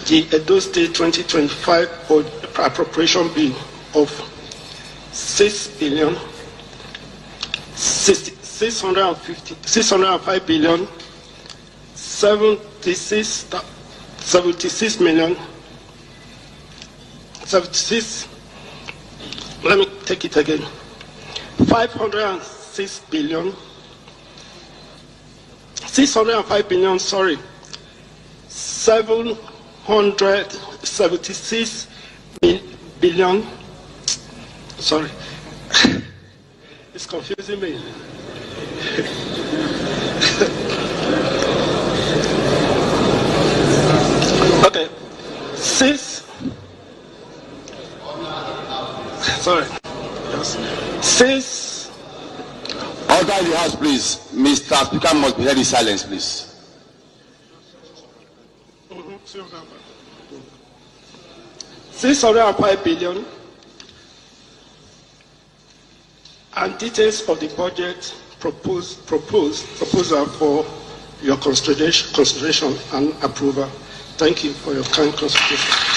the Edo State 2025 appropriation bill of 605 billion 76 million 76. Let me take it again. 506 billion 605 billion. Sorry. 776 billion. Sorry. It's confusing me. Okay. Sorry. Yes. 6. Order in the House, please. Mr. Speaker must be held in silence, please. 605 billion and details of the budget proposal for your consideration and approval. Thank you for your kind consideration.